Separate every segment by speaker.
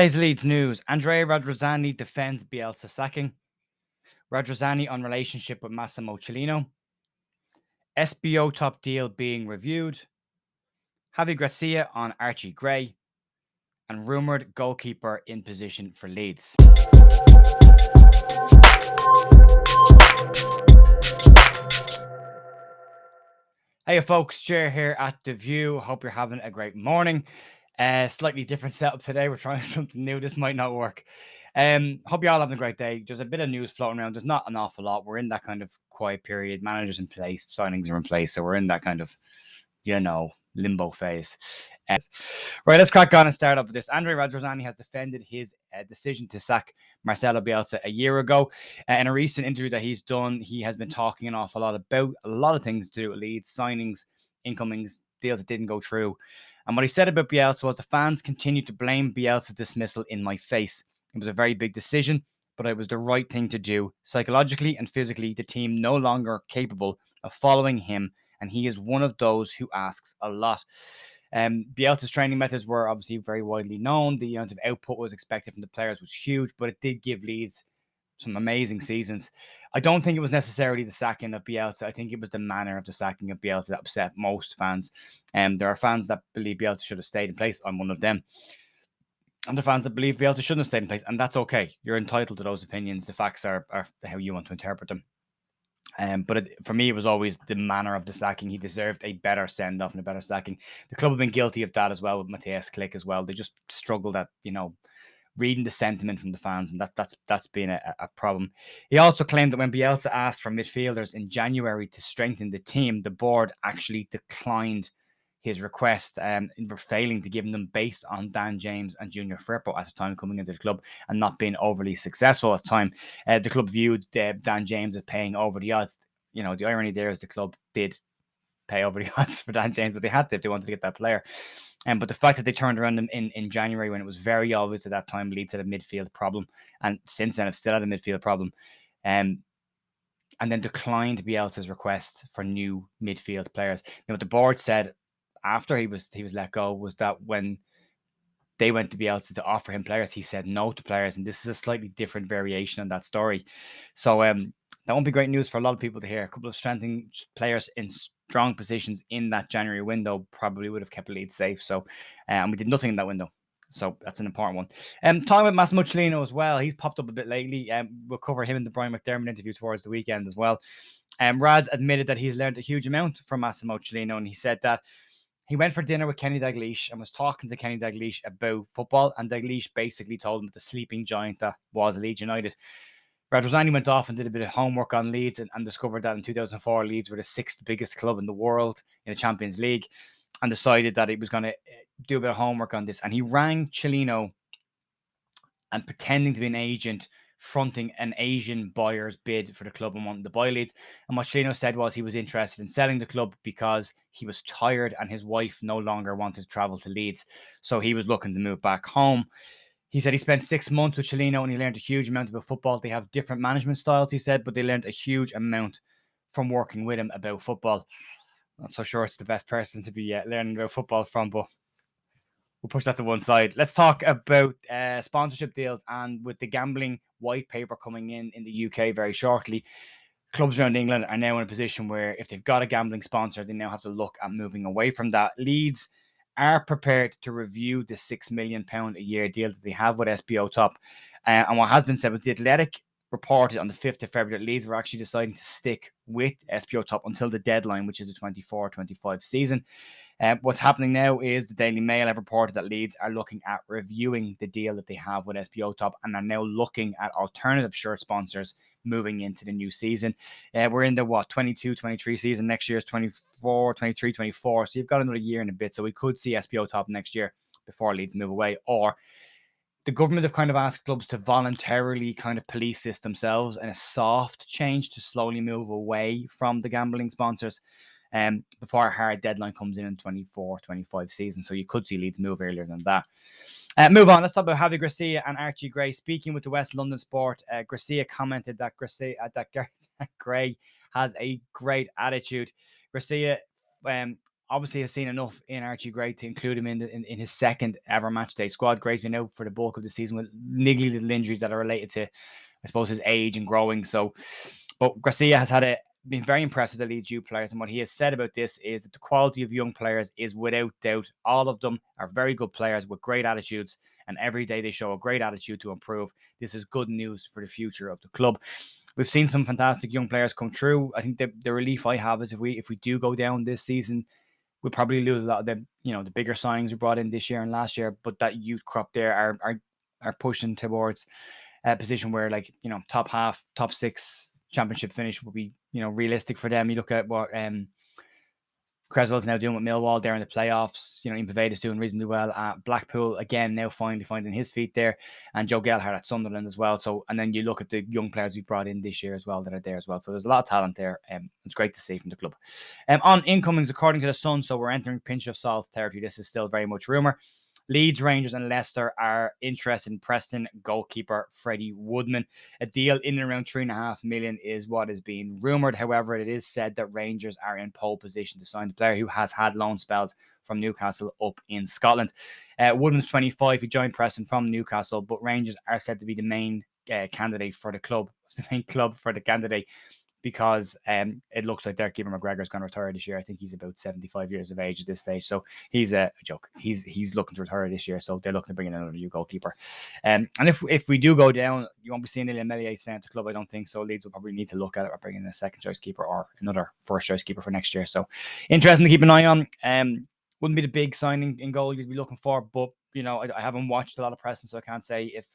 Speaker 1: Today's Leeds news. Radrizzani defends Bielsa sacking. Radrizzani on relationship with Massimo Cellino. SBOTOP deal being reviewed. Gracia on Archie Gray. And rumoured goalkeeper in position for Leeds. Hey folks, Jer here at The View. Hope you're having a great morning. Slightly different setup today. We're trying something new. This might not work. Hope you all having a great day. There's a bit of news floating around. There's not an awful lot. We're in that kind of quiet period. Managers in place, signings are in place. So we're in that kind of, limbo phase. Right, let's crack on and start up with this. Radrizzani has defended his decision to sack Marcelo Bielsa a year ago. In a recent interview that he's done, he has been talking an awful lot about a lot of things to do with Leeds, signings, incomings, deals that didn't go through. And what he said about Bielsa was the fans continue to blame Bielsa's dismissal in my face. It was a very big decision, but it was the right thing to do. Psychologically and physically, the team no longer capable of following him, and he is one of those who asks a lot. Bielsa's training methods were obviously very widely known. The amount of output was expected from the players was huge, but it did give Leeds some amazing seasons. I don't think it was necessarily the sacking of Bielsa. I think it was the manner of the sacking of Bielsa that upset most fans. There are fans that believe Bielsa should have stayed in place. I'm one of them. And the fans that believe Bielsa shouldn't have stayed in place. And that's okay. You're entitled to those opinions. The facts are how you want to interpret them. But for me, it was always the manner of the sacking. He deserved a better send-off and a better sacking. The club have been guilty of that as well with Matthias Klick as well. They just struggled at, reading the sentiment from the fans, and that's been a problem. He also claimed that when Bielsa asked for midfielders in January to strengthen the team, the board actually declined his request, for failing to give them based on Dan James and Junior Firpo at the time coming into the club and not being overly successful at the time. The club viewed Dan James as paying over the odds. The irony there is the club did pay over the odds for Dan James, but they had to if they wanted to get that player. But the fact that they turned around in January when it was very obvious at that time Leeds had a midfield problem, and since then have still had a midfield problem, and then declined Bielsa's request for new midfield players. Now, what the board said after he was let go was that when they went to Bielsa to offer him players, he said no to players, and this is a slightly different variation on that story. So that won't be great news for a lot of people to hear. A couple of strengthening players in strong positions in that January window probably would have kept Leeds safe. So, and we did nothing in that window. So that's an important one. Talking about Massimo Cellino as well, he's popped up a bit lately. We'll cover him in the Brian McDermott interview towards the weekend as well. Radz admitted that he's learned a huge amount from Massimo Cellino, and he said that he went for dinner with Kenny Dalglish and was talking to Kenny Dalglish about football, and Dalglish basically told him the sleeping giant that was Leeds United. Radrizzani went off and did a bit of homework on Leeds and discovered that in 2004, Leeds were the sixth biggest club in the world in the Champions League, and decided that he was going to do a bit of homework on this. And he rang Cellino and pretending to be an agent, fronting an Asian buyer's bid for the club and wanting to buy Leeds. And what Cellino said was he was interested in selling the club because he was tired and his wife no longer wanted to travel to Leeds. So he was looking to move back home. He said he spent 6 months with Cellino and he learned a huge amount about football. They have different management styles, he said, but they learned a huge amount from working with him about football. Not so sure it's the best person to be learning about football from, but we'll push that to one side. Let's talk about sponsorship deals, and with the gambling white paper coming in the UK very shortly, clubs around England are now in a position where if they've got a gambling sponsor, they now have to look at moving away from that. Leeds are prepared to review the £6 million a year deal that they have with SBOTOP. And what has been said was the Athletic reported on the 5th of February that Leeds were actually deciding to stick with SBOTOP until the deadline, which is the 24-25 season. What's happening now is the Daily Mail have reported that Leeds are looking at reviewing the deal that they have with SBOTOP and are now looking at alternative shirt sponsors moving into the new season. We're in the 22-23 season. Next year is 24-23-24. So you've got another year and a bit. So we could see SBOTOP next year before Leeds move away, or the government have kind of asked clubs to voluntarily kind of police this themselves in a soft change to slowly move away from the gambling sponsors before a hard deadline comes in 24-25 season. So you could see Leeds move earlier than that. Move on. Let's talk about Gracia and Archie Gray. Speaking with the West London Sport, Gracia commented that Gray has a great attitude. Gracia obviously has seen enough in Archie Gray to include him in his second ever match day squad. Gray's been out for the bulk of the season with niggly little injuries that are related to, I suppose, his age and growing. So, but Gracia has been very impressed with the Leeds youth players, and what he has said about this is that the quality of young players is without doubt. All of them are very good players with great attitudes, and every day they show a great attitude to improve. This is good news for the future of the club. We've seen some fantastic young players come through. I think the relief I have is if we do go down this season, we'll probably lose a lot of the bigger signings we brought in this year and last year. But that youth crop there are pushing towards a position where, like, top half, top six championship finish will be realistic for them. You look at what Creswell's now doing with Millwall there in the playoffs. Ian Pavada's doing reasonably well at Blackpool again, now finally finding his feet there, and Joe Gallagher at Sunderland as well. So, and then you look at the young players we brought in this year as well that are there as well. So there's a lot of talent there. It's great to see from the club. On incomings, according to the Sun, so we're entering pinch of salt territory. This is still very much rumor. Leeds, Rangers, and Leicester are interested in Preston goalkeeper Freddi Woodman. A deal in and around $3.5 million is what is being rumored. However, it is said that Rangers are in pole position to sign the player, who has had loan spells from Newcastle up in Scotland. Woodman's 25. He joined Preston from Newcastle, but Rangers are said to be the main candidate for the club. It's the main club for the candidate, because it looks like their keeper McGregor is going to retire this year. I think he's about 75 years of age at this stage. So he's a joke. He's looking to retire this year. So they're looking to bring in another new goalkeeper. And if we do go down, you won't be seeing Ilya Melier stay at the club, I don't think. So Leeds will probably need to look at it or bring in a second choice keeper or another first choice keeper for next year. So interesting to keep an eye on. Wouldn't be the big signing in goal you'd be looking for, but I haven't watched a lot of Preston, so I can't say if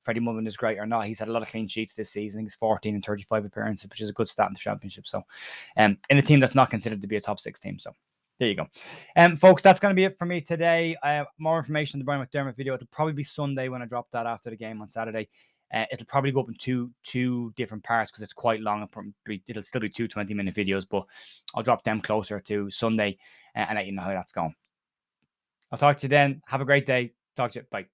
Speaker 1: Freddi Woodman is great or not. He's had a lot of clean sheets this season. He's 14 and 35 appearances, which is a good stat in the championship. So, in a team that's not considered to be a top six team. So, there you go. Folks, that's going to be it for me today. More information on the Brian McDermott video. It'll probably be Sunday when I drop that after the game on Saturday. It'll probably go up in two different parts because it's quite long. It'll still be 2 20-minute videos, but I'll drop them closer to Sunday and let you know how that's going. I'll talk to you then. Have a great day. Talk to you. Bye.